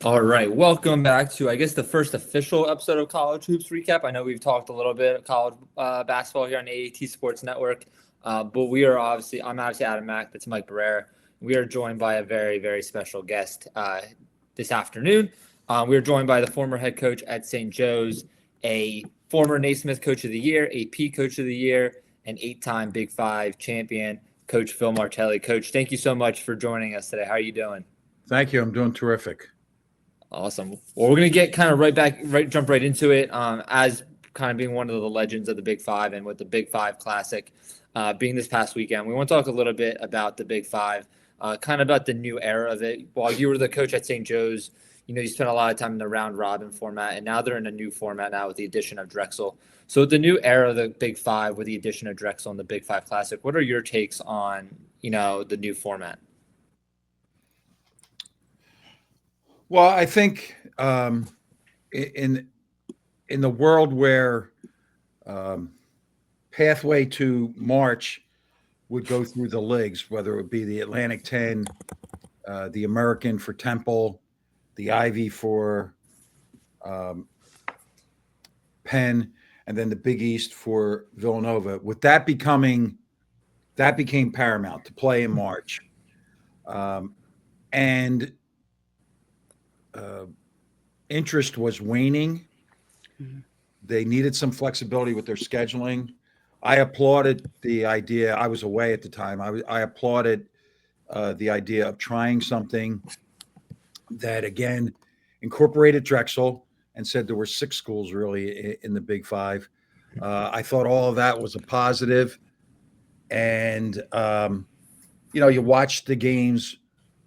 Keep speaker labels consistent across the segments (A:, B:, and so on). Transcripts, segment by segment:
A: All right, welcome back to, I guess, the first official episode of College Hoops Recap. I know we've talked a little bit of college basketball here on the AAT Sports Network, but I'm obviously Adam Mack, that's Mike Barrera. We are joined by a very, very special guest this afternoon. We are joined by the former head coach at St. Joe's, a former Naismith Coach of the Year, AP Coach of the Year, and 8-time Big Five champion, Coach Phil Martelli. Coach, thank you so much for joining us today. How are you doing?
B: Thank you. I'm doing terrific.
A: Awesome. Well, we're going to get kind of jump right into it. As kind of being one of the legends of the Big Five, and with the Big Five Classic being this past weekend, we want to talk a little bit about the Big Five, kind of about the new era of it. While you were the coach at St. Joe's, you spent a lot of time in the round robin format, and now they're in a new format now with the addition of Drexel. So the new era of the Big Five with the addition of Drexel and the Big Five Classic, what are your takes on, the new format?
B: Well, I think in the world where pathway to March would go through the leagues, whether it would be the Atlantic 10, the American for Temple, the Ivy for Penn, and then the Big East for Villanova. With that became paramount to play in March, and interest was waning. Mm-hmm. They needed some flexibility with their scheduling. I applauded the idea. I was away at the time. I applauded the idea of trying something that, again, incorporated Drexel and said there were 6 schools really in the Big Five. I thought all of that was a positive. And, you watch the games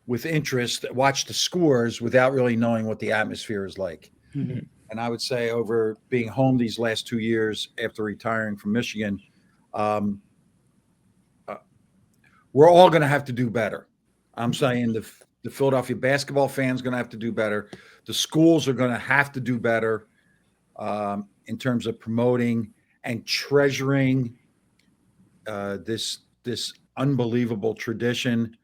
B: with interest, watch the scores without really knowing what the atmosphere is like. Mm-hmm. And I would say, over being home these last 2 years after retiring from Michigan, we're all going to have to do better. I'm saying the Philadelphia basketball fans going to have to do better. The schools are going to have to do better in terms of promoting and treasuring this unbelievable tradition.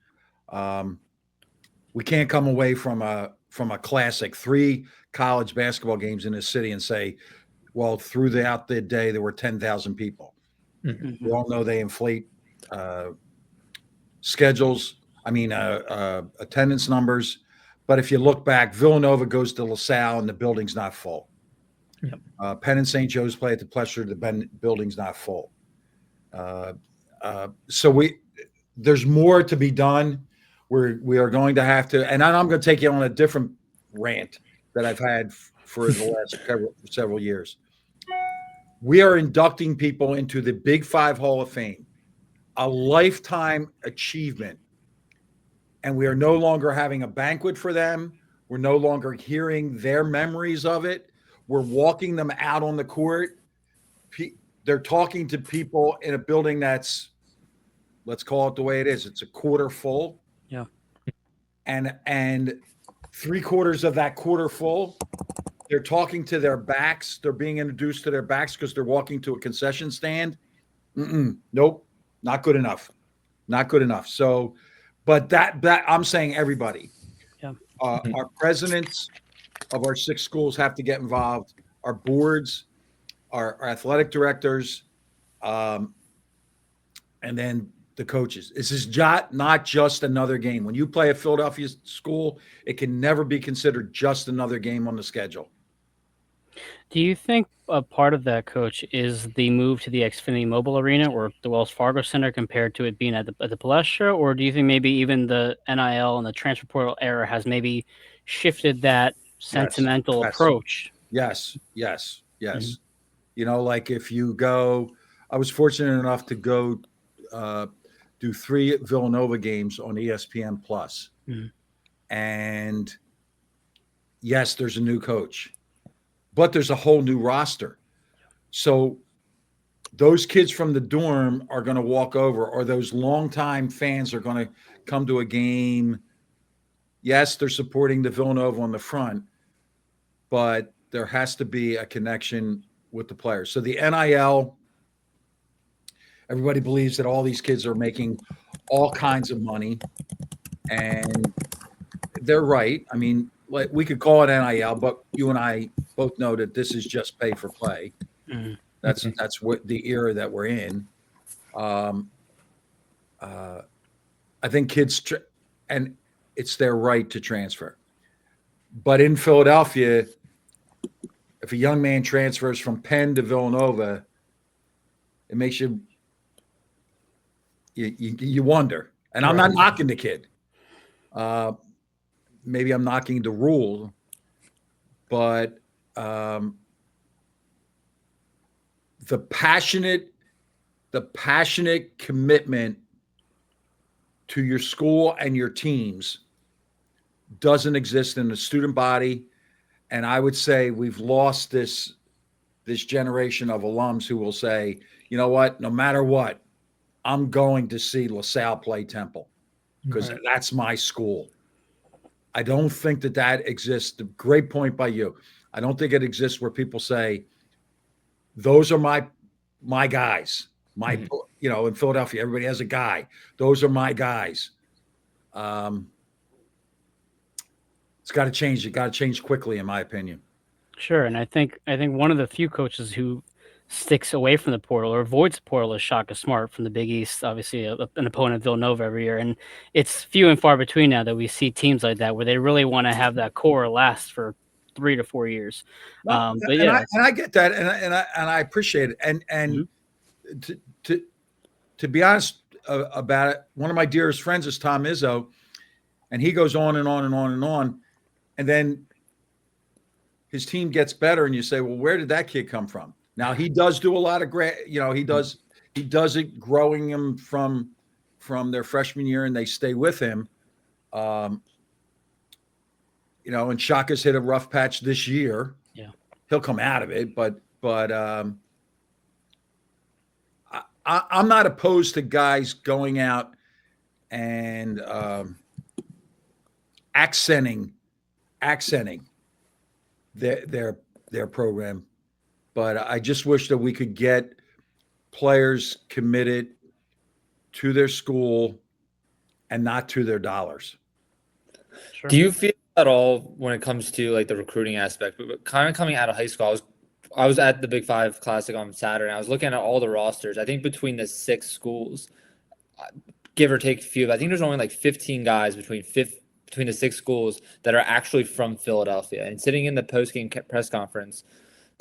B: We can't come away from a classic 3 college basketball games in this city and say, well, throughout the day there were 10,000 people. Mm-hmm. We all know they inflate attendance numbers. But if you look back, Villanova goes to LaSalle and the building's not full. Yep. Penn and St. Joe's play at the Plesser, the building's not full. So there's more to be done. We are going to have to, and I'm going to take you on a different rant that I've had for the last several years. We are inducting people into the Big Five Hall of Fame, a lifetime achievement, and we are no longer having a banquet for them. We're no longer hearing their memories of it. We're walking them out on the court. They're talking to people in a building that's, let's call it the way it is. It's a quarter full.
C: Yeah.
B: And 3/4 of that quarter full, they're talking to their backs. They're being introduced to their backs because they're walking to a concession stand. Nope. Not good enough. Not good enough. So, but that I'm saying everybody, our presidents of our 6 schools have to get involved. Our boards, our athletic directors, and then the coaches. This is not just another game. When you play a Philadelphia school, it can never be considered just another game on the schedule.
C: Do you think a part of that, Coach, is the move to the Xfinity Mobile Arena or the Wells Fargo Center compared to it being at the Palestra? Or do you think maybe even the NIL and the transfer portal era has maybe shifted that sentimental approach?
B: Yes. Mm-hmm. Like if you go, I was fortunate enough to go do 3 Villanova games on ESPN Plus. Mm-hmm. And yes, there's a new coach, but there's a whole new roster. So those kids from the dorm are going to walk over, or those longtime fans are going to come to a game. Yes, they're supporting the Villanova on the front, but there has to be a connection with the players. So the NIL, everybody believes that all these kids are making all kinds of money, and they're right. I mean, like we could call it NIL, but you and I both know that this is just pay for play.
C: Mhm.
B: That's what the era that we're in. I think kids, and it's their right to transfer. But in Philadelphia, if a young man transfers from Penn to Villanova, it makes you wonder. And I'm not knocking the kid. Maybe I'm knocking the rule, but the passionate commitment to your school and your teams doesn't exist in the student body. And I would say we've lost this generation of alums who will say, you know what, no matter what, I'm going to see LaSalle play Temple because that's my school. I don't think that exists. Great point by you. I don't think it exists where people say, those are my guys. In Philadelphia, everybody has a guy. Those are my guys. It's got to change. It got to change quickly, in my opinion.
C: Sure, and I think one of the few coaches who sticks away from the portal or avoids the portal is Shaka Smart from the Big East, obviously an opponent of Villanova every year. And it's few and far between now that we see teams like that where they really want to have that core last for 3 to 4 years.
B: Well,
C: But yeah,
B: I get that, and I appreciate it. And to be honest about it, one of my dearest friends is Tom Izzo, and he goes on and on and on and on, and then his team gets better, and you say, well, where did that kid come from? Now he does do a lot of he does it growing them from their freshman year, and they stay with him. And Shaka's hit a rough patch this year.
C: Yeah,
B: he'll come out of it, but I'm not opposed to guys going out and accenting their program. But I just wish that we could get players committed to their school and not to their dollars.
C: sure.
A: Do you feel at all when it comes to like the recruiting aspect, but kind of coming out of high school, I was at the Big Five Classic on Saturday, and I was looking at all the rosters. I think between the 6 schools, give or take a few, I think there's only like 15 guys between the 6 schools that are actually from Philadelphia. And sitting in the post-game press conference,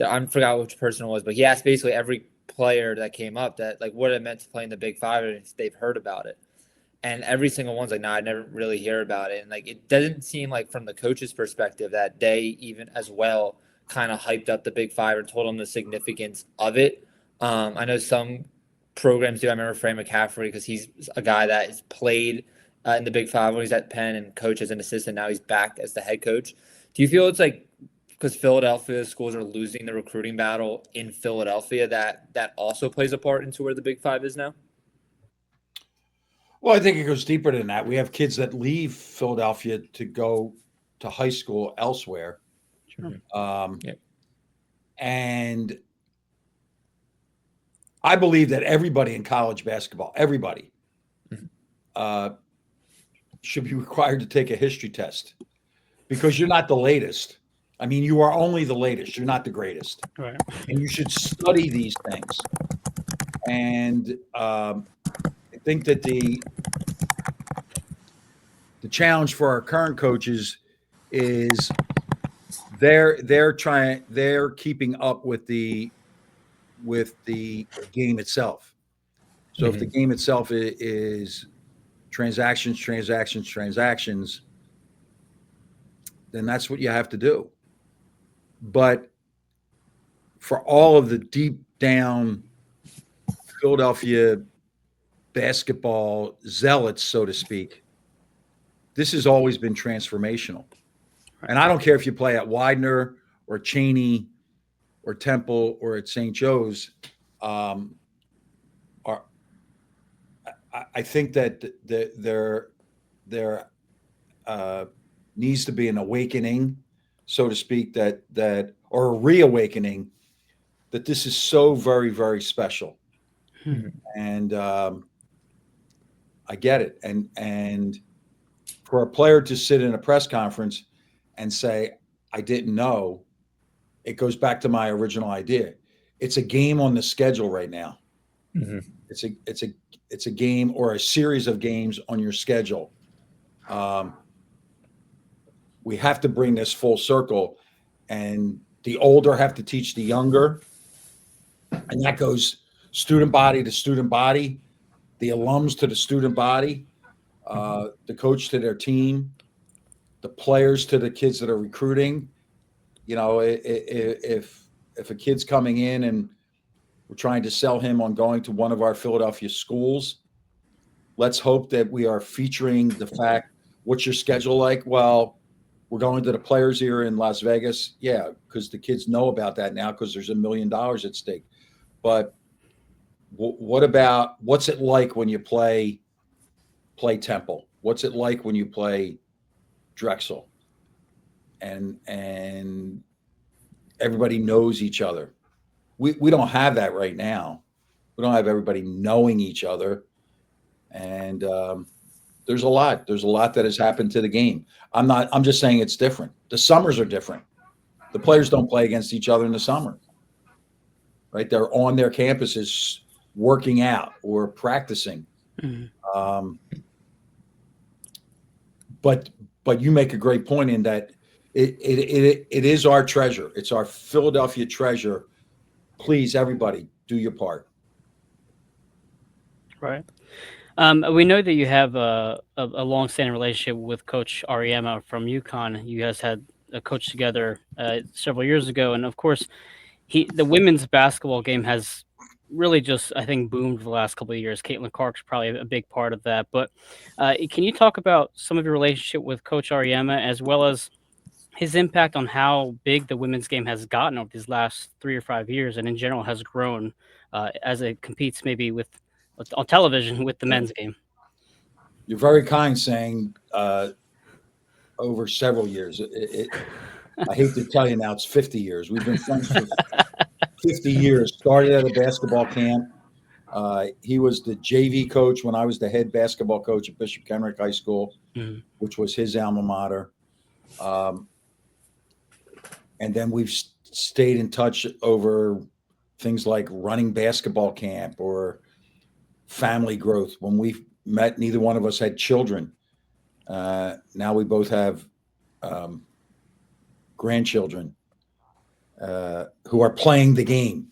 A: I forgot which person it was, but he asked basically every player that came up that like what it meant to play in the Big Five and if they've heard about it. And every single one's like, no, I never really hear about it. And like it doesn't seem like from the coach's perspective that they even as well kind of hyped up the Big Five and told them the significance of it. I know some programs do. I remember Frank McCaffrey because he's a guy that has played in the Big Five when he's at Penn and coach as an assistant. Now he's back as the head coach. Do you feel it's like because Philadelphia schools are losing the recruiting battle in Philadelphia that also plays a part into where the Big Five is now?
B: Well, I think it goes deeper than that. We have kids that leave Philadelphia to go to high school elsewhere.
C: Sure.
B: And I believe that everybody in college basketball, everybody, should be required to take a history test because you're not the latest. I mean, you are only the latest. You're not the greatest.
C: Right.
B: And you should study these things. And I think that the challenge for our current coaches is they're keeping up with the game itself. So if the game itself is transactions, then that's what you have to do. But for all of the deep down Philadelphia basketball zealots, so to speak, this has always been transformational. And I don't care if you play at Widener or Cheney or Temple or at St. Joe's. I think that there needs to be an awakening, so to speak, or a reawakening that this is so very, very special. And I get it. And for a player to sit in a press conference and say, I didn't know, it goes back to my original idea. It's a game on the schedule right now.
A: Mm-hmm.
B: It's a game or a series of games on your schedule. We have to bring this full circle, and the older have to teach the younger, and that goes student body to student body, the alums to the student body, the coach to their team, the players to the kids that are recruiting. You know, if a kid's coming in and we're trying to sell him on going to one of our Philadelphia schools, let's hope that we are featuring the fact, what's your schedule like? Well, we're going to the Players here in Las Vegas. Yeah, because the kids know about that now because there's $1 million at stake. But what about, what's it like when you play Temple? What's it like when you play Drexel? And everybody knows each other. We don't have that right now. We don't have everybody knowing each other. And there's a lot that has happened to the game. I'm just saying it's different. The summers are different. The players don't play against each other in the summer, right? They're on their campuses working out or practicing. Mm-hmm. But you make a great point in that it is our treasure. It's our Philadelphia treasure. Please, everybody, do your part.
C: Right. We know that you have a long-standing relationship with Coach Auriemma from UConn. You guys had a coach together several years ago, and of course, the women's basketball game has really just, I think, boomed the last couple of years. Caitlin Clark's probably a big part of that. But can you talk about some of your relationship with Coach Auriemma, as well as his impact on how big the women's game has gotten over these last 3 or 5 years, and in general has grown as it competes maybe on television with the men's game?
B: You're very kind saying over several years. I hate to tell you now, it's 50 years. We've been friends for 50 years. Started at a basketball camp. He was the JV coach when I was the head basketball coach at Bishop Kenrick High School, mm-hmm. which was his alma mater. And then we've stayed in touch over things like running basketball camp or family growth. When we met, neither one of us had children. Now we both have grandchildren who are playing the game,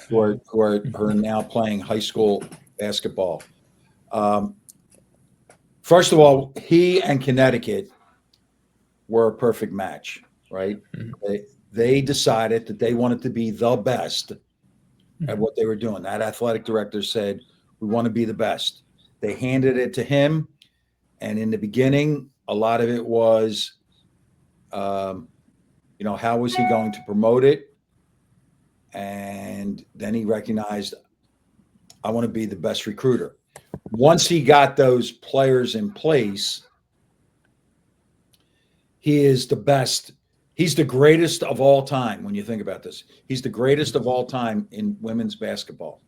B: who are now playing high school basketball. First of all, he and Connecticut were a perfect match, right? Mm-hmm. They decided that they wanted to be the best at what they were doing. That athletic director said, we want to be the best. They handed it to him. And in the beginning, a lot of it was, how was he going to promote it? And then he recognized, I want to be the best recruiter. Once he got those players in place, he is the best. He's the greatest of all time. When you think about this, he's the greatest of all time in women's basketball,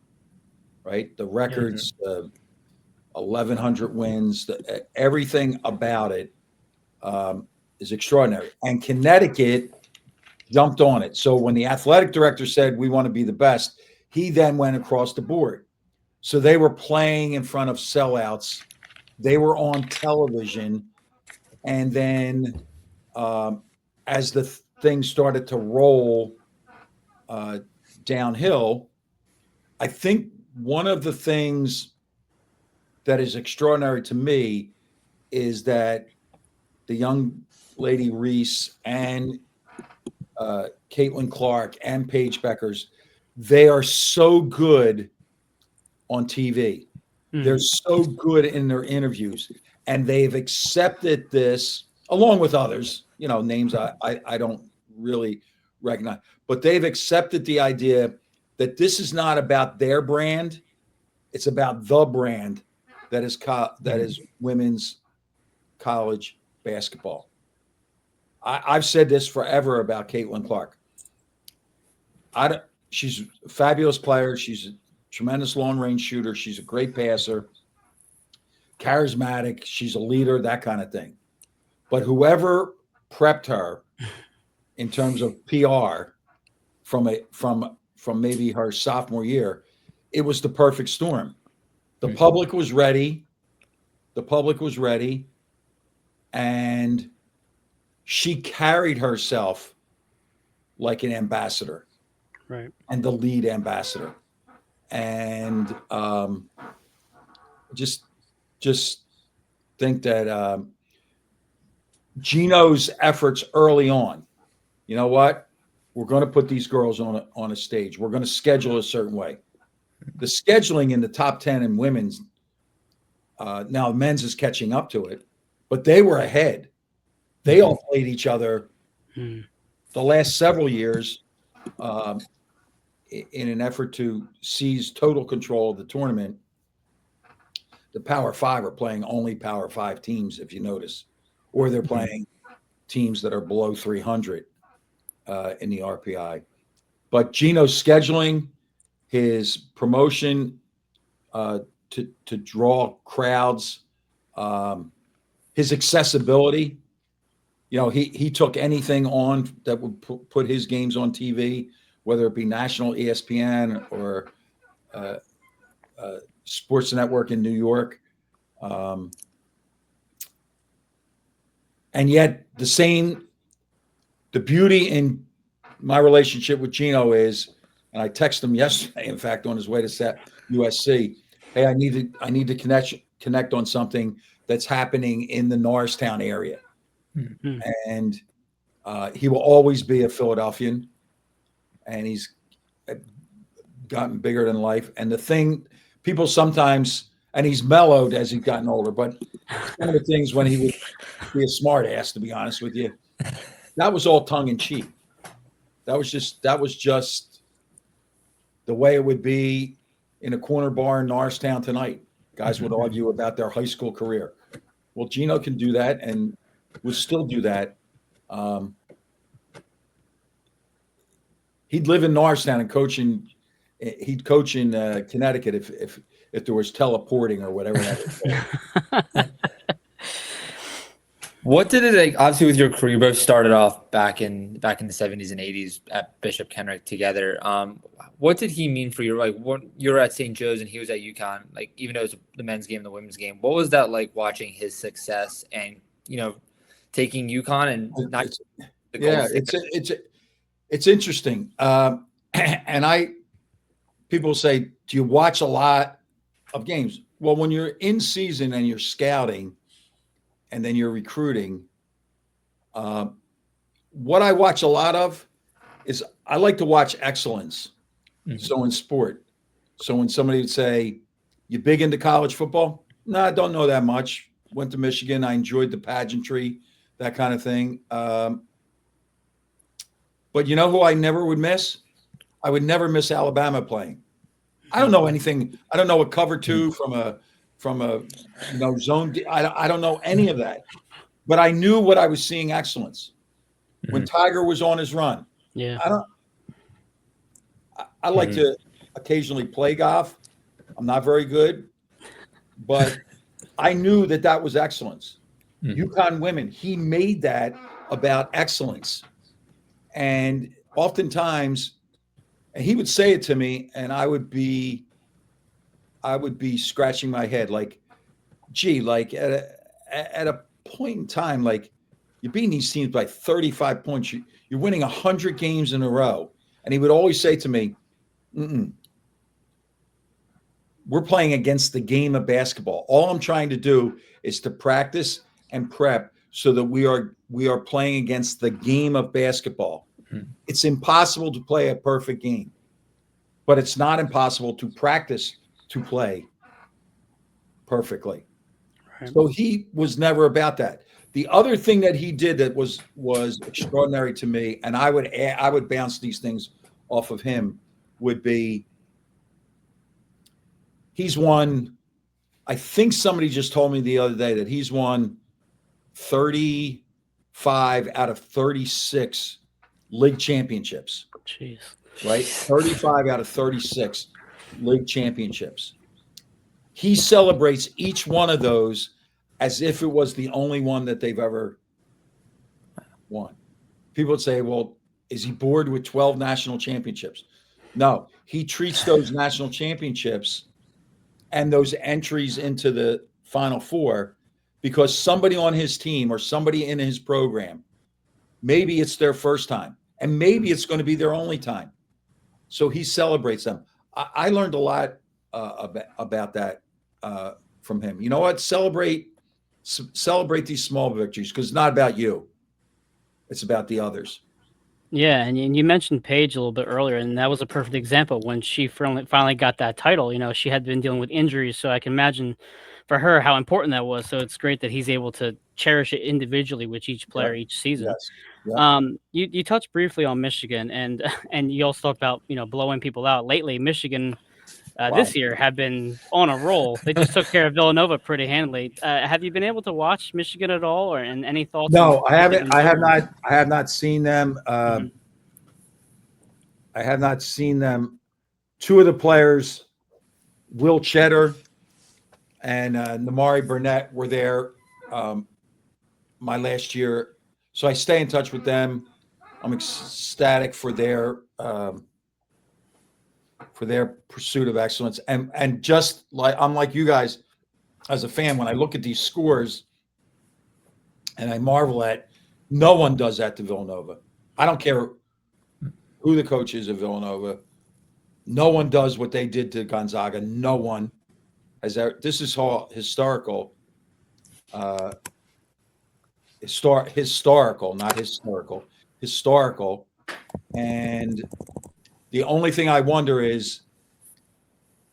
B: right? The records, 1,100 wins, everything about it is extraordinary. And Connecticut jumped on it. So when the athletic director said, we want to be the best, he then went across the board. So they were playing in front of sellouts. They were on television. And then as the thing started to roll downhill, I think one of the things that is extraordinary to me is that the young lady Reese and Caitlin Clark and Paige Beckers, they are so good on TV. Mm-hmm. They're so good in their interviews, and they've accepted this along with others, names I don't really recognize, but they've accepted the idea that this is not about their brand. It's about the brand that is women's college basketball. I've said this forever about Caitlin Clark. She's a fabulous player. She's a tremendous long-range shooter. She's a great passer, charismatic. She's a leader, that kind of thing. But whoever prepped her in terms of PR from maybe her sophomore year, it was the perfect storm. The public was ready. And she carried herself like an ambassador,
C: Right.
B: and the lead ambassador. And just think that Geno's efforts early on, you know what? We're going to put these girls on a stage. We're going to schedule a certain way. The scheduling in the top 10 in women's, now men's is catching up to it, but they were ahead. They all played each other the last several years in an effort to seize total control of the tournament. The Power Five are playing only Power Five teams, if you notice, or they're playing teams that are below 300 in the RPI. But Geno's scheduling, his promotion to draw crowds, his accessibility. You know, he took anything on that would put his games on TV, whether it be national ESPN or Sports Network in New York. And yet the beauty in my relationship with Geno is, and I texted him yesterday, in fact, on his way to USC, hey, I need to connect on something that's happening in the Norristown area. Mm-hmm. And he will always be a Philadelphian, and he's gotten bigger than life. And the thing people sometimes, and he's mellowed as he's gotten older, but one of the things when he would be a smart ass, to be honest with you, that was all tongue in cheek. That was just the way it would be in a corner bar in Norristown tonight. Guys would argue about their high school career. Well, Geno can do that and would still do that. He'd live in Norristown and he'd coach in Connecticut if there was teleporting or whatever that is.
A: What did it like? Obviously, with your career, you both started off back in the 70s and 80s at Bishop Kenrick together. What did he mean for you? Like, you were at St. Joe's and he was at UConn. Like, even though it was the men's game, the women's game, what was that like watching his success and taking UConn and not?
B: It's interesting. And people say, do you watch a lot of games? Well, when you're in season and you're scouting and then you're recruiting, what I watch a lot of is I like to watch excellence. Mm-hmm. So in sport. So when somebody would say, you big into college football? No, I don't know that much. Went to Michigan. I enjoyed the pageantry, that kind of thing. But you know who I never would miss? I would never miss Alabama playing. I don't know anything. I don't know a cover two from a zone. I don't know any of that. But I knew what I was seeing excellence. When Tiger was on his run.
C: Yeah.
B: I like to occasionally play golf. I'm not very good, but I knew that was excellence. UConn women, he made that about excellence. And oftentimes, and he would say it to me, and I would be scratching my head like, gee, like at a point in time, like you're beating these teams by 35 points. You're winning 100 games in a row. And he would always say to me, we're playing against the game of basketball. All I'm trying to do is to practice and prep so that we are playing against the game of basketball. It's impossible to play a perfect game, but it's not impossible to practice to play perfectly. Right. So he was never about that. The other thing that he did that was extraordinary to me, and I would bounce these things off of him, would be he's won, I think somebody just told me the other day that he's won 35 out of 36 league championships.
C: Jeez.
B: Right? 35 out of 36 league championships. He celebrates each one of those as if it was the only one that they've ever One. People would say, well, is he bored with 12 national championships? No, he treats those national championships and those entries into the Final Four because somebody on his team or somebody in his program, maybe it's their first time and maybe it's going to be their only time. So he celebrates them. I learned a lot about that from him. You know what? Celebrate these small victories because it's not about you. It's about the others.
C: Yeah, and you mentioned Paige a little bit earlier, and that was a perfect example when she finally got that title. She had been dealing with injuries, so I can imagine for her how important that was. So it's great that he's able to cherish it individually with each player each season.
B: Yes. Yep.
C: You touched briefly on Michigan, and and you also talked about blowing people out. Lately, Michigan this year have been on a roll. They just took care of Villanova pretty handily. Have you been able to watch Michigan at all, or and any thoughts?
B: No,
C: on
B: I haven't. I have
C: Michigan?
B: not. I have not seen them.
C: Mhm.
B: I have not seen them. Two of the players, Will Cheddar and Namari Burnett, were there my last year, so I stay in touch with them. I'm ecstatic for their pursuit of excellence, and just like I'm like you guys as a fan, when I look at these scores, and I marvel at no one does that to Villanova. I don't care who the coach is at Villanova. No one does what they did to Gonzaga. No one has that. This is all historical. Historical, not historical. Historical. And the only thing I wonder is,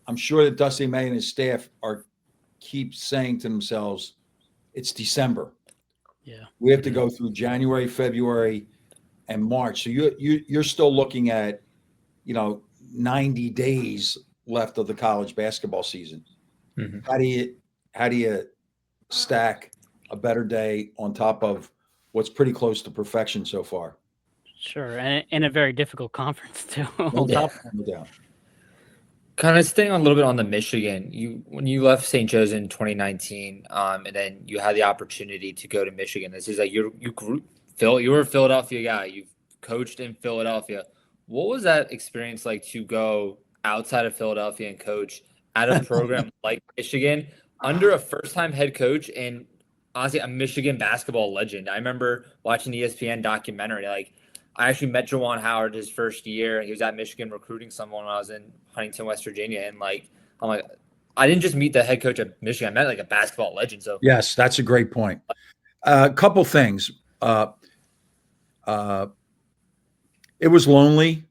B: I'm sure that Dusty May and his staff keep saying to themselves, it's December.
C: Yeah.
B: We have to go through January, February, and March. So you're still looking at, 90 days left of the college basketball season.
A: Mm-hmm.
B: How do you stack a better day on top of what's pretty close to perfection so far?
C: Sure, and in a very difficult conference too.
B: No doubt. No doubt.
A: Kind of staying a little bit on the Michigan, when you left St. Joe's in 2019, and then you had the opportunity to go to Michigan. This is like you were a Philadelphia guy. You've coached in Philadelphia. What was that experience like to go outside of Philadelphia and coach at a program like Michigan under a first-time head coach and honestly a Michigan basketball legend? I remember watching the ESPN documentary. Like, I actually met Juwan Howard his first year. He was at Michigan recruiting someone when I was in Huntington, West Virginia. And I'm like, I didn't just meet the head coach of Michigan. I met like a basketball legend. So
B: yes, that's a great point. A couple things. It was lonely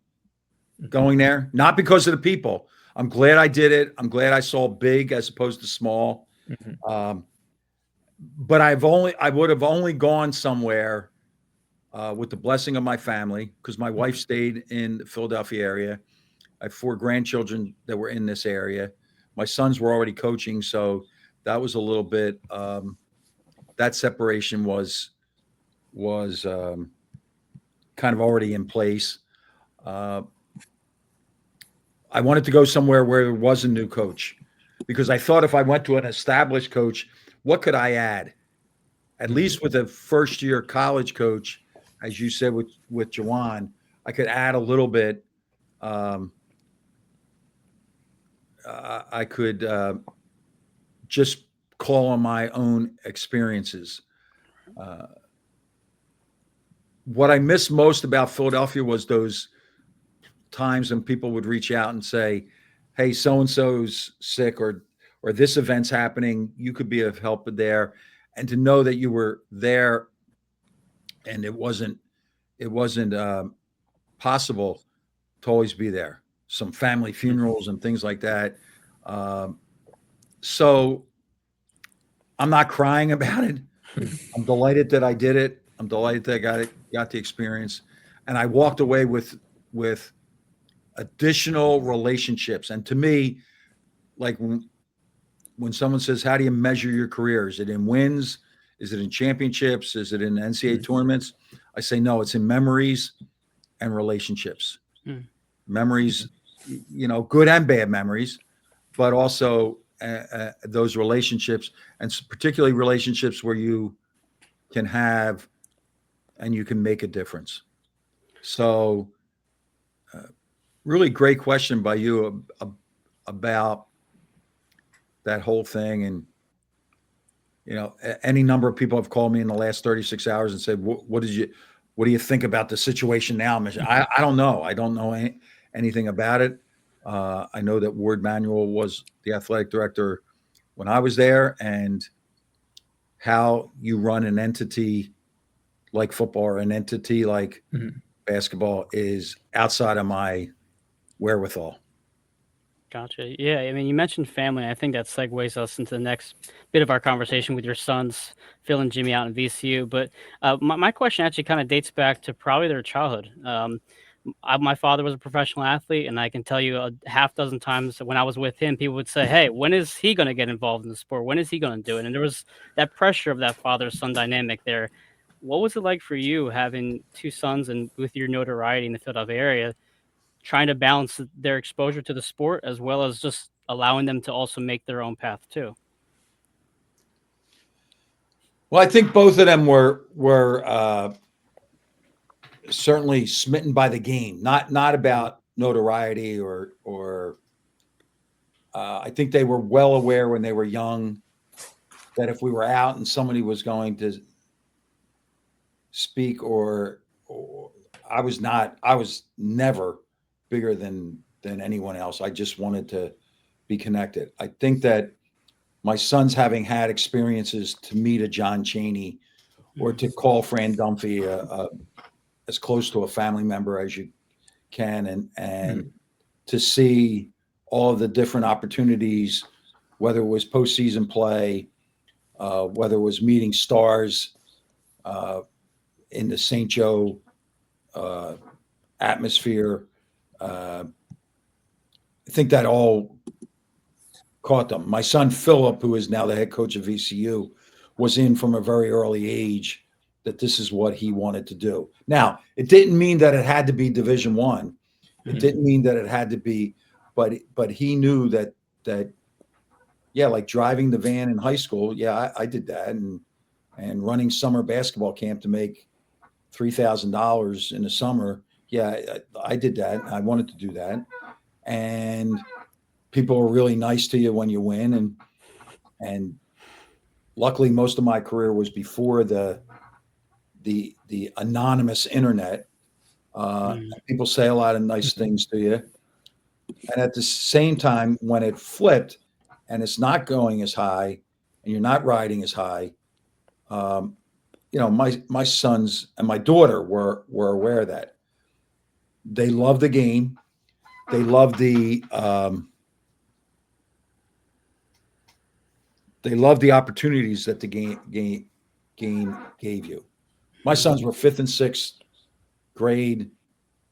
B: going there, not because of the people. I'm glad I did it. I'm glad I saw big as opposed to small.
A: Mm-hmm.
B: But I would have only gone somewhere with the blessing of my family, because my wife stayed in the Philadelphia area. I have 4 grandchildren that were in this area. My sons were already coaching, so that was a little bit. That separation was kind of already in place. I wanted to go somewhere where there was a new coach, because I thought if I went to an established coach, what could I add? At least with a first-year college coach, as you said with Juwan, I could add a little bit. I could just call on my own experiences. What I miss most about Philadelphia was those times when people would reach out and say, hey, so-and-so's sick, or this event's happening. You could be of help there. And to know that you were there and it wasn't possible to always be there. Some family funerals and things like that. So I'm not crying about it. I'm delighted that I did it. I'm delighted that I got the experience, and I walked away with additional relationships. And to me, like when someone says, how do you measure your career? Is it in wins? Is it in championships? Is it in NCAA tournaments? I say, no, it's in memories and relationships. Memories, good and bad memories, but also those relationships, and particularly relationships where you can have and you can make a difference. So, really great question by you about that whole thing. And, any number of people have called me in the last 36 hours and said, what do you think about the situation now? I don't know. I don't know anything about it. I know that Ward Manuel was the athletic director when I was there, and how you run an entity like football or an entity like basketball is outside of my wherewithal.
C: Gotcha. Yeah, I mean, you mentioned family. I think that segues us into the next bit of our conversation with your sons, Phil and Jimmy, out in VCU. But my question actually kind of dates back to probably their childhood. My father was a professional athlete, and I can tell you a half dozen times when I was with him, people would say, "Hey, when is he going to get involved in the sport? When is he going to do it?" And there was that pressure of that father-son dynamic there. What was it like for you having two sons and with your notoriety in the Philadelphia area, trying to balance their exposure to the sport as well as just allowing them to also make their own path too?
B: Well, I think both of them were certainly smitten by the game, not about notoriety or I think they were well aware when they were young that if we were out and somebody was going to speak or I was never bigger than anyone else. I just wanted to be connected. I think that my sons having had experiences to meet a John Chaney or to call Fran Dunphy as close to a family member as you can, and to see all of the different opportunities, whether it was postseason play, whether it was meeting stars in the St. Joe atmosphere. I think that all caught them. My son Philip, who is now the head coach of VCU, was in from a very early age that this is what he wanted to do. Now, it didn't mean that it had to be Division I. It didn't mean that it had to be, but he knew that yeah, like driving the van in high school. Yeah, I did that, and running summer basketball camp to make $3,000 in the summer. Yeah, I did that. I wanted to do that, and people are really nice to you when you win, and luckily most of my career was before the anonymous internet. People say a lot of nice things to you, and at the same time, when it flipped and it's not going as high and you're not riding as high, my sons and my daughter were aware of that. They love the game. They love the opportunities that the game gave you. My sons were 5th and 6th grade,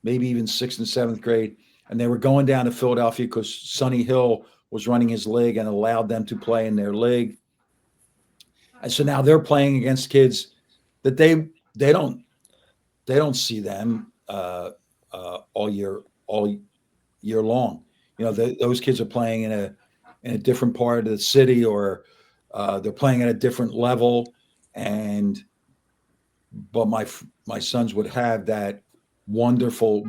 B: maybe even 6th and 7th grade, and they were going down to Philadelphia because Sonny Hill was running his league and allowed them to play in their league. And so now they're playing against kids that they don't see them all year long. Those kids are playing in a different part of the city, or they're playing at a different level, but my sons would have that wonderful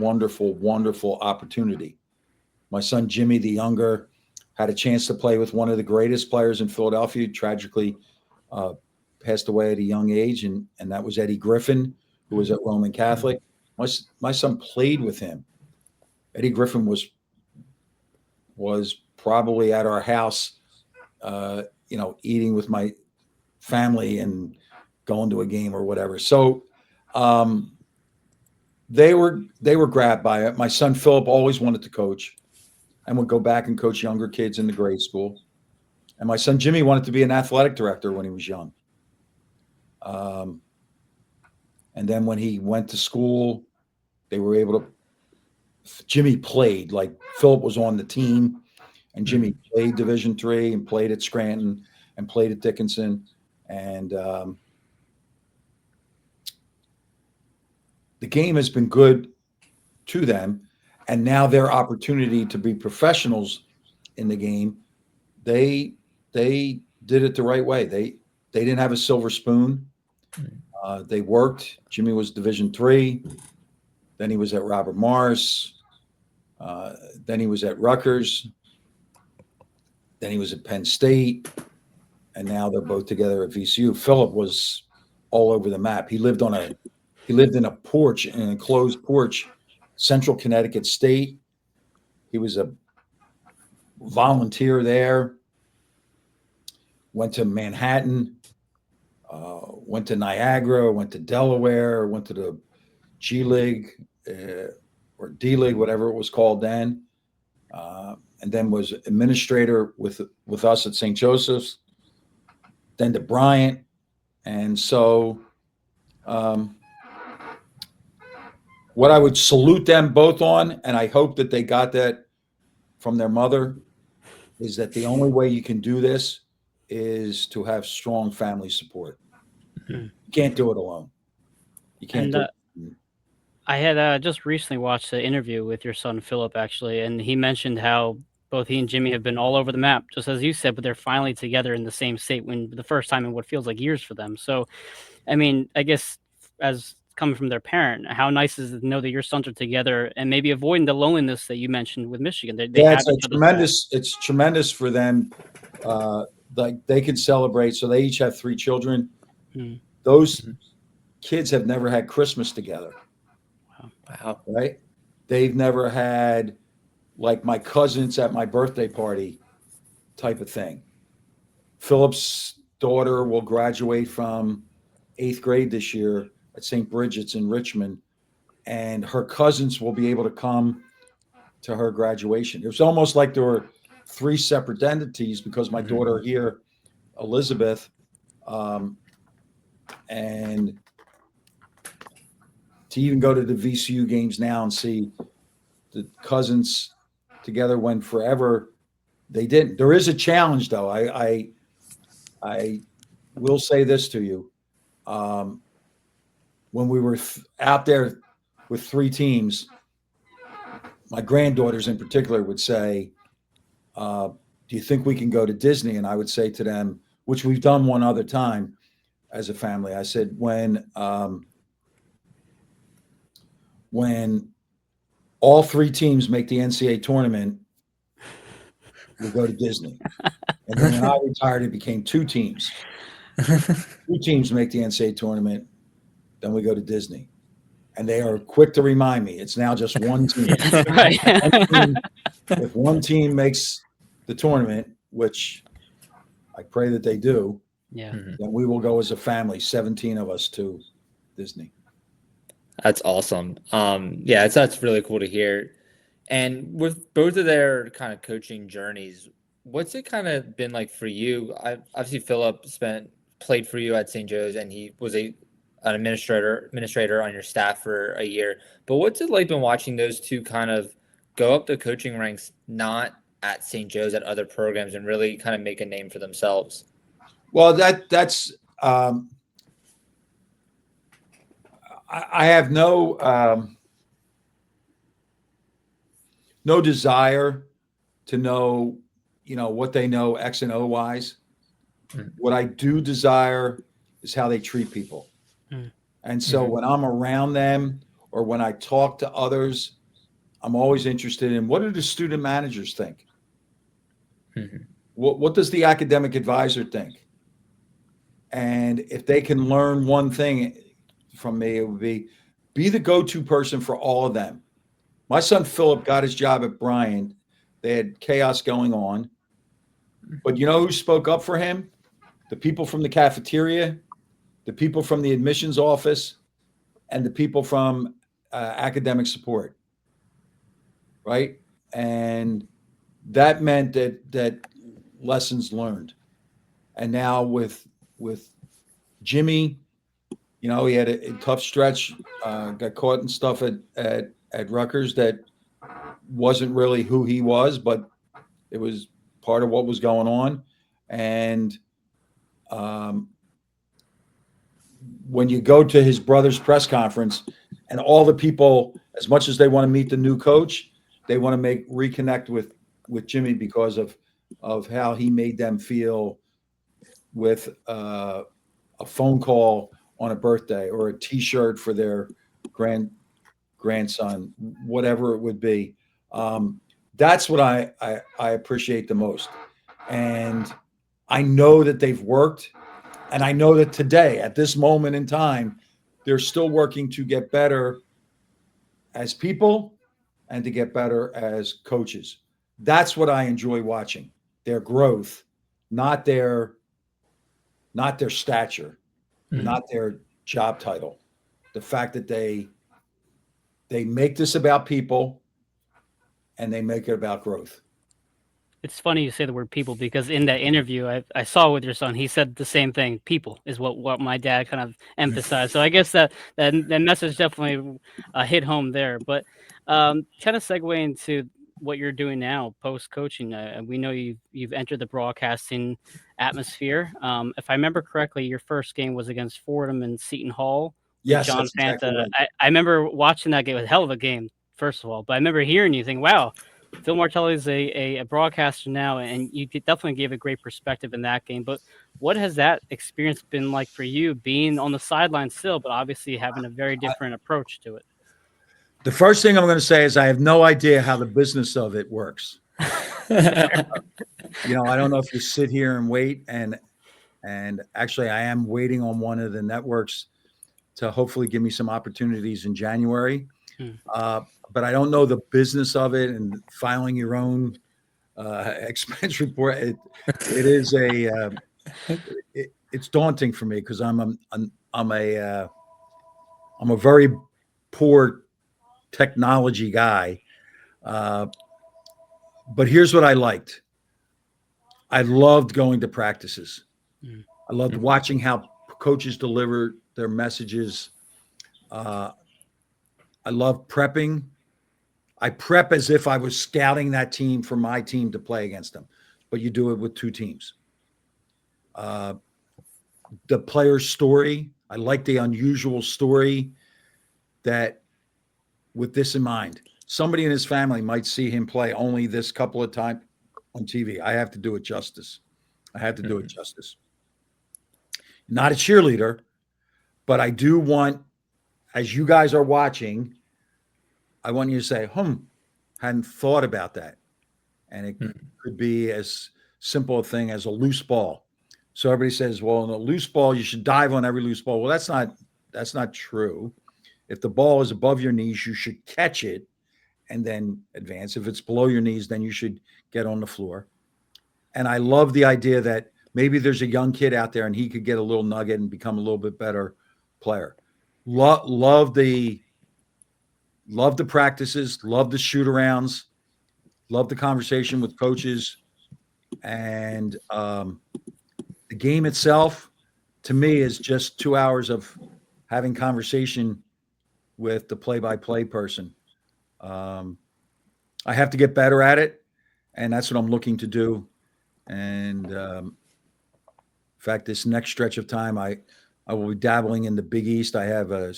B: opportunity. My son Jimmy, the younger, had a chance to play with one of the greatest players in Philadelphia, tragically passed away at a young age, and that was Eddie Griffin, who was at Roman Catholic. My son played with him. Eddie Griffin was probably at our house, eating with my family and going to a game or whatever. So they were grabbed by it. My son Philip always wanted to coach and would go back and coach younger kids in the grade school. And my son Jimmy wanted to be an athletic director when he was young. And then when he went to school, they were able to. Jimmy played, like Philip was on the team, and Jimmy played Division III and played at Scranton and played at Dickinson. And the game has been good to them. And now their opportunity to be professionals in the game, they did it the right way. They didn't have a silver spoon. They worked. Jimmy was Division III. Then he was at Robert Morris. Then he was at Rutgers. Then he was at Penn State. And now they're both together at VCU. Philip was all over the map. He lived in a porch, in an enclosed porch, Central Connecticut State. He was a volunteer there. Went to Manhattan. Went to Niagara. Went to Delaware. Went to the G League or D League, whatever it was called then. And then was administrator with us at St. Joseph's. Then to Bryant. And so what I would salute them both on, and I hope that they got that from their mother, is that the only way you can do this is to have strong family support.
C: Mm-hmm.
B: You can't do it alone. You can't do it.
C: I had just recently watched an interview with your son, Philip, actually, and he mentioned how both he and Jimmy have been all over the map, just as you said, but they're finally together in the same state when the first time in what feels like years for them. So, I mean, I guess as coming from their parent, how nice is it to know that your sons are together and maybe avoiding the loneliness that you mentioned with Michigan? They have each other's back.
B: It's tremendous for them. Like they can celebrate. So they each have 3 children.
C: Mm.
B: Those kids have never had Christmas together.
A: Wow.
B: Right? They've never had like my cousins at my birthday party type of thing. Philip's daughter will graduate from 8th grade this year at St. Bridget's in Richmond, and her cousins will be able to come to her graduation. It was almost like there were 3 separate entities because my daughter here, Elizabeth, and to even go to the VCU games now and see the cousins together when forever they didn't. There is a challenge, though. I will say this to you. When we were out there with 3 teams, my granddaughters in particular would say, do you think we can go to Disney? And I would say to them, which we've done one other time as a family, I said, when all 3 teams make the NCAA tournament, we'll go to Disney. And then when I retired, it became 2 teams. 2 teams make the NCAA tournament, then we go to Disney. And they are quick to remind me, it's now just 1 team.
C: Right.
B: If 1 team makes the tournament, which I pray that they do,
C: Yeah.
B: then we will go as a family, 17 of us, to Disney.
A: That's awesome. Yeah, that's really cool to hear. And with both of their kind of coaching journeys, what's it kind of been like for you? Obviously Philip played for you at St. Joe's, and he was an administrator on your staff for a year. But what's it like been watching those 2 kind of go up the coaching ranks, not at St. Joe's, at other programs, and really kind of make a name for themselves?
B: Well, that's I have no desire to know, what they know X and O wise. What I do desire is how they treat people. And so when I'm around them or when I talk to others, I'm always interested in, what do the student managers think? What does the academic advisor think? And if they can learn one thing from me, it would be the go-to person for all of them. My son Philip got his job at Bryant. They had chaos going on. But you know who spoke up for him? The people from the cafeteria, the people from the admissions office, and the people from academic support. Right? And that meant that lessons learned. And now with Jimmy, he had a tough stretch, got caught in stuff at Rutgers that wasn't really who he was, but it was part of what was going on. And when you go to his brother's press conference, and all the people, as much as they want to meet the new coach, they want to reconnect with Jimmy because of how he made them feel with a phone call on a birthday or a T-shirt for their grandson, whatever it would be. That's what I appreciate the most. And I know that they've worked, and I know that today, at this moment in time, they're still working to get better as people and to get better as coaches. That's what I enjoy watching, their growth, not their stature, not their job title. The fact that they make this about people and they make it about growth.
C: It's funny you say the word people, because in that interview I saw with your son, he said the same thing. People is what my dad kind of emphasized. So I guess that message definitely hit home there. But kind of segue into what you're doing now post coaching. We know you've entered the broadcasting atmosphere. If I remember correctly, your first game was against Fordham and Seton Hall.
B: Yes,
C: John
B: that's exactly
C: Fanta.
B: right.
C: I remember watching that game. It was a hell of a game, first of all. But I remember hearing you think, wow, Phil Martelli is a broadcaster now, and you definitely gave a great perspective in that game. But what has that experience been like for you, being on the sideline still, but obviously having a very different approach to it?
B: The first thing I'm going to say is I have no idea how the business of it works. I don't know if you sit here and wait, and actually I am waiting on one of the networks to hopefully give me some opportunities in January. But I don't know the business of it and filing your own expense report. It is it's daunting for me because I'm a very poor technology guy. But here's what I liked. I loved going to practices. I loved watching how coaches deliver their messages. I love prepping. I prep as if I was scouting that team for my team to play against them, but you do it with two teams. The player's story, I like the unusual story that, with this in mind, somebody in his family might see him play only this couple of times on TV. I have to do it justice. Not a cheerleader, but I do want, as you guys are watching, I want you to say, hadn't thought about that. And it could be as simple a thing as a loose ball. So everybody says, well, in a loose ball, you should dive on every loose ball. Well, that's not true. If the ball is above your knees, you should catch it and then advance. If it's below your knees, then you should get on the floor. And I love the idea that maybe there's a young kid out there and he could get a little nugget and become a little bit better player. Love the practices, love the shoot arounds, love the conversation with coaches. And the game itself, to me, is just 2 hours of having conversation with the play-by-play person. I have to get better at it, and that's what I'm looking to do. And in fact, this next stretch of time, I will be dabbling in the Big East. I have a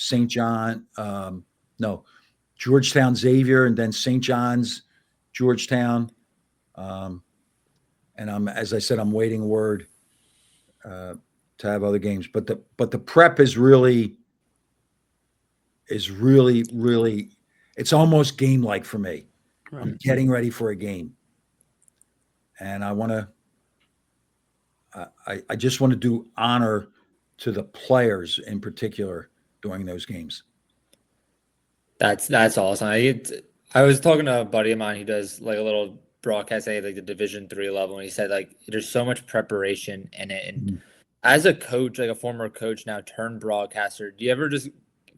B: Georgetown Xavier, and then St. John's Georgetown. And as I said, I'm waiting word to have other games. But the prep is really, it's almost game-like for me. Right. I'm getting ready for a game. And I just want to do honor to the players in particular during those games.
A: That's awesome. I was talking to a buddy of mine who does like a little broadcast at like the Division III level, and he said like there's so much preparation in it. And as a coach, like a former coach now turned broadcaster, do you ever just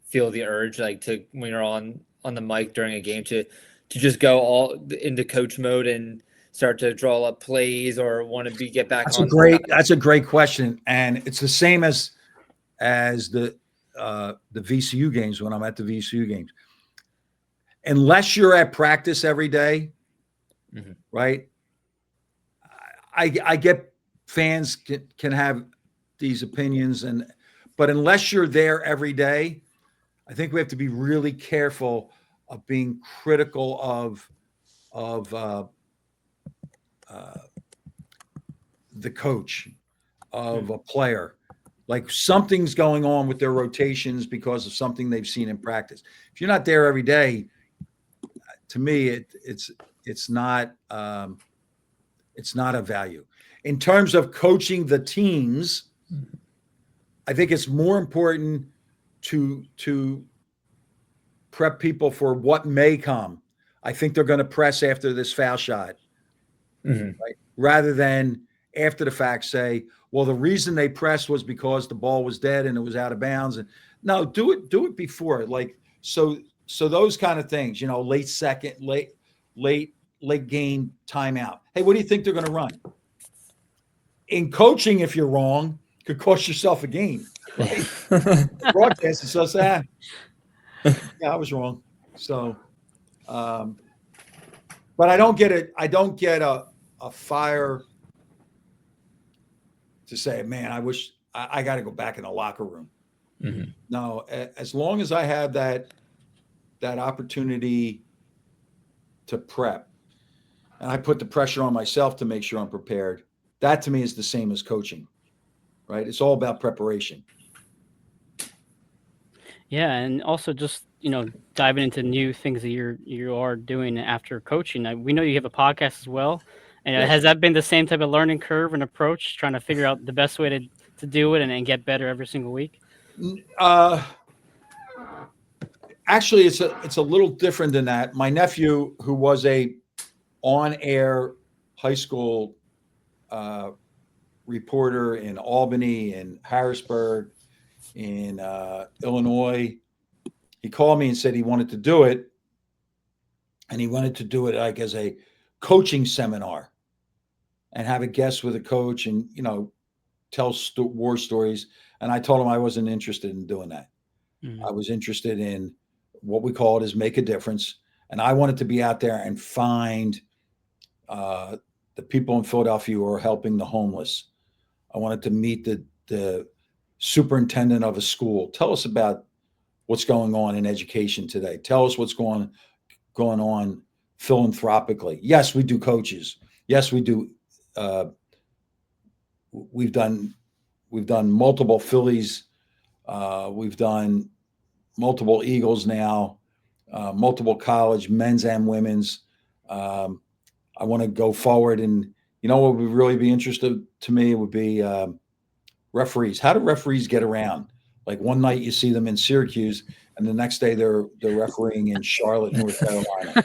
A: feel the urge like to, when you're on the mic during a game, to just go all into coach mode and start to draw up plays, or want to get back on?
B: That's a great question, and it's the same as the VCU games. When I'm at the VCU games, unless you're at practice every day, right? I get fans can have these opinions, but unless you're there every day, I think we have to be really careful of being critical of the coach, of a player. Like something's going on with their rotations because of something they've seen in practice. If you're not there every day, to me, it's not a value. In terms of coaching the teams, I think it's more important to prep people for what may come. I think they're going to press after this foul shot, right? Rather than after the fact say, well, the reason they pressed was because the ball was dead and it was out of bounds. And no, do it before. Like so those kind of things, late second, late game timeout. Hey, what do you think they're going to run? In coaching, if you're wrong, could cost yourself a game. Right? Broadcast is just that. Yeah, I was wrong. So, but I don't get it. I don't get a fire to say, man, I wish I got to go back in the locker room. No, as long as I have that opportunity to prep, and I put the pressure on myself to make sure I'm prepared, that to me is the same as coaching, right? It's all about preparation.
C: Yeah, and also just diving into new things that you are doing after coaching. We know you have a podcast as well, and
B: Yes.
C: Has that been the same type of learning curve and approach, trying to figure out the best way to do it and get better every single week?
B: Actually, it's a little different than that. My nephew, who was a on-air high school reporter in Albany and Harrisburg in Illinois, he called me and said he wanted to do it, and he wanted to do it like as a coaching seminar and have a guest with a coach and tell war stories. And I told him I wasn't interested in doing that. I was interested in what we call it is make a difference, and I wanted to be out there and find the people in Philadelphia who are helping the homeless. I wanted to meet the superintendent of a school. Tell us about what's going on in education today. Tell us what's going on philanthropically. Yes, we do coaches. Yes, we do. We've done multiple Phillies. We've done multiple Eagles now, multiple college, men's and women's. I want to go forward, and what would really be interesting to me would be referees. How do referees get around? Like one night you see them in Syracuse, and the next day they're refereeing in Charlotte, North Carolina.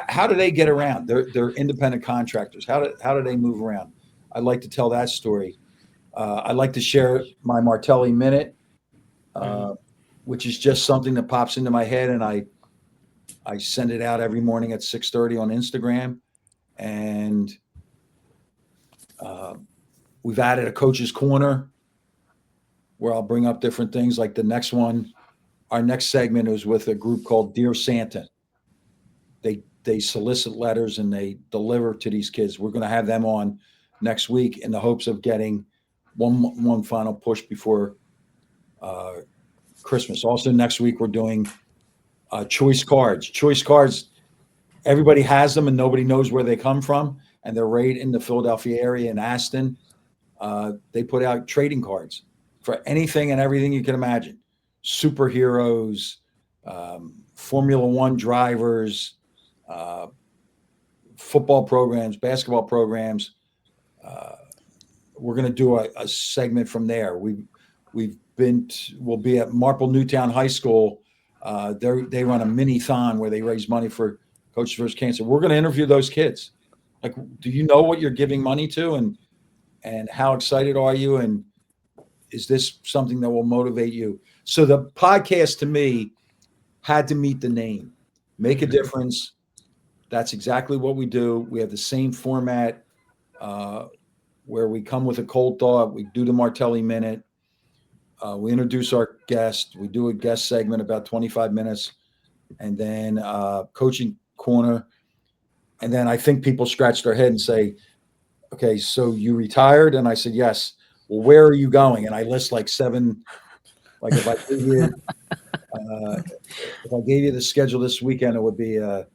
B: How do they get around? They're independent contractors. How do they move around? I'd like to tell that story. I'd like to share my Martelli minute, which is just something that pops into my head, and I send it out every morning at 6:30 on Instagram, and we've added a coach's corner where I'll bring up different things. Like the next one, our next segment is with a group called Dear Santa. They solicit letters and they deliver to these kids. We're going to have them on next week in the hopes of getting one final push before Christmas. Also next week, we're doing choice cards. Choice cards, everybody has them and nobody knows where they come from. And they're right in the Philadelphia area in Aston. They put out trading cards for anything and everything you can imagine. Superheroes, Formula One drivers, football programs, basketball programs. We're going to do a segment from there. We'll be at Marple Newtown High School. They run a mini-thon where they raise money for Coaches vs. Cancer. We're going to interview those kids. Like, do you know what you're giving money to, and how excited are you, and is this something that will motivate you? So the podcast to me had to meet the name, make a difference. That's exactly what we do. We have the same format where we come with a cold thought. We do the Martelli minute. We introduce our guest. We do a guest segment about 25 minutes, and then coaching corner. And then I think people scratch their head and say, okay, so you retired? And I said, yes. Well, where are you going? And I list like 7. Like if I gave you the schedule this weekend, it would be a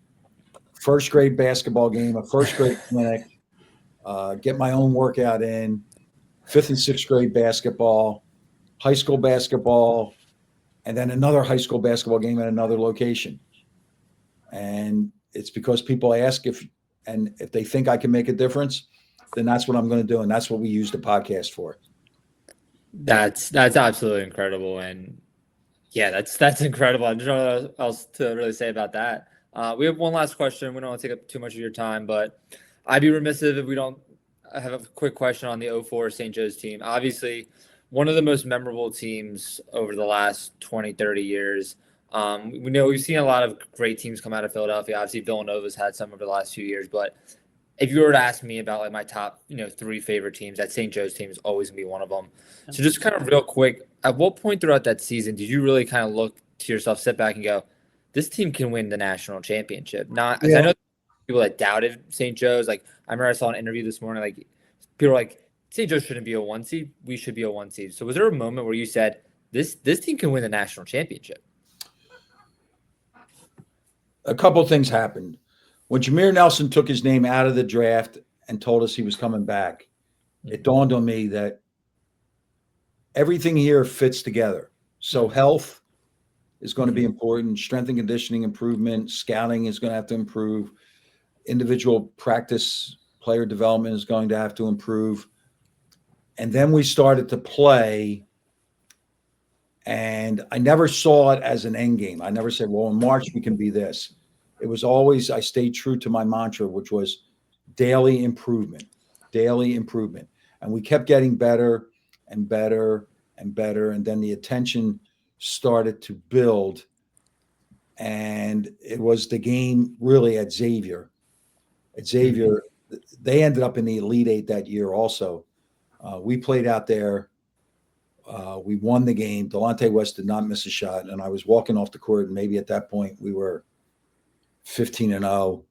B: first grade basketball game, a first grade clinic, get my own workout in, 5th and 6th grade basketball, high school basketball, and then another high school basketball game at another location. And it's because people ask if they think I can make a difference, then that's what I'm going to do. And that's what we use the podcast for.
A: That's absolutely incredible. And yeah, that's incredible. I don't know what else to really say about that. We have one last question. We don't want to take up too much of your time, but I'd be remiss if we don't have a quick question on the 04 St. Joe's team. Obviously, one of the most memorable teams over the last 20, 30 years. We know we've seen a lot of great teams come out of Philadelphia. Obviously, Villanova's had some over the last few years, but if you were to ask me about like my top, 3 favorite teams, that St. Joe's team is always gonna be one of them. So just kind of real quick, at what point throughout that season did you really kind of look to yourself, sit back and go, this team can win the national championship? Not, I know people that doubted St. Joe's. Like I remember I saw an interview this morning, like people were like, St. Joe's shouldn't be a 1 seed. We should be a 1 seed. So was there a moment where you said, this team can win the national championship?
B: A couple of things happened. When Jameer Nelson took his name out of the draft and told us he was coming back, it dawned on me that everything here fits together. So health is going to be important. Strength and conditioning improvement. Scouting is going to have to improve. Individual practice, player development is going to have to improve. And then we started to play, and I never saw it as an end game. I never said, well, in March we can be this. It was always, I stayed true to my mantra, which was daily improvement. And we kept getting better and better and better. And then the attention started to build. And it was the game really at Xavier. They ended up in the Elite Eight that year also. We played out there. We won the game. Delonte West did not miss a shot. And I was walking off the court, and maybe at that point we were 15-0.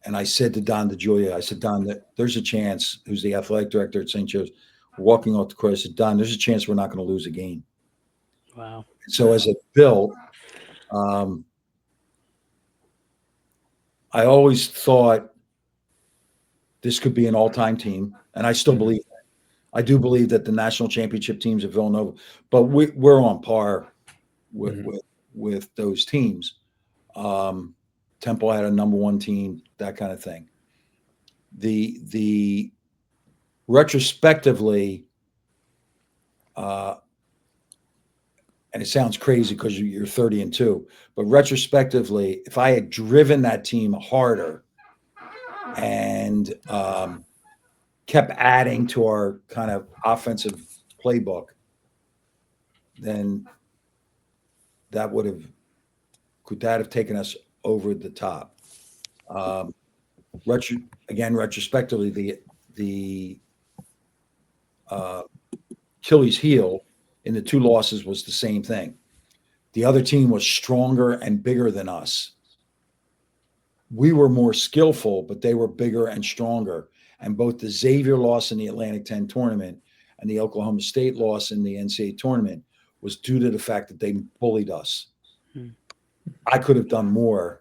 B: And I said to Don DeGioia, I said, Don, there's a chance, who's the athletic director at St. Joe's, we're walking off the court. I said, Don, there's a chance we're not going to lose a game.
C: Wow.
B: So as it built, I always thought this could be an all-time team. And I still believe that. I do believe that the national championship teams at Villanova, but we're on par with those teams. Temple had a number 1 team, that kind of thing. The retrospectively, and it sounds crazy because you're 30-2, but retrospectively, if I had driven that team harder and kept adding to our kind of offensive playbook, then could that have taken us over the top? Retrospectively, the Achilles heel in the 2 losses was the same thing. The other team was stronger and bigger than us. We were more skillful, but they were bigger and stronger. And both the Xavier loss in the Atlantic 10 tournament and the Oklahoma State loss in the NCAA tournament was due to the fact that they bullied us. I could have done more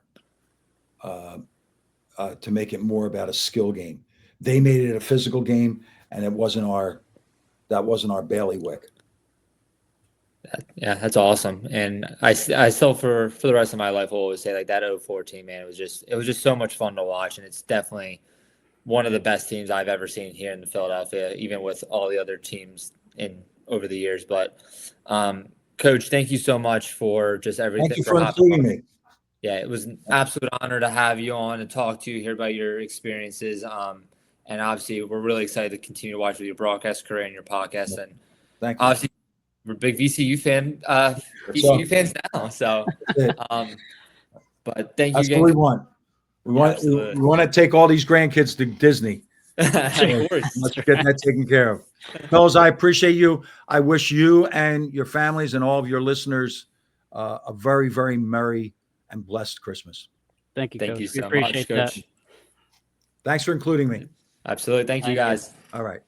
B: to make it more about a skill game. They made it a physical game, and that wasn't our bailiwick.
A: Yeah, that's awesome. And I still for the rest of my life will always say like that 04 team, man, it was just so much fun to watch, and it's definitely one of the best teams I've ever seen here in Philadelphia, even with all the other teams over the years. But Coach, thank you so much for just everything.
B: Thank you for including me.
A: Yeah, it was an absolute honor to have you on and talk to you, hear about your experiences. And obviously, we're really excited to continue to watch with your broadcast career and your podcast. And
B: thank you.
A: Obviously, we're big VCU fans now. So, but thank you again.
B: That's what we want. We want to take all these grandkids to Disney.
A: Of course.
B: Let's get that taken care of. Fellas, I appreciate you. I wish you and your families and all of your listeners a very, very merry and blessed Christmas.
C: Thank you, Coach.
A: Thank you so
C: much,
A: Coach.
C: that.
B: Thanks for including me.
A: Absolutely. Thank you, guys.
B: All right.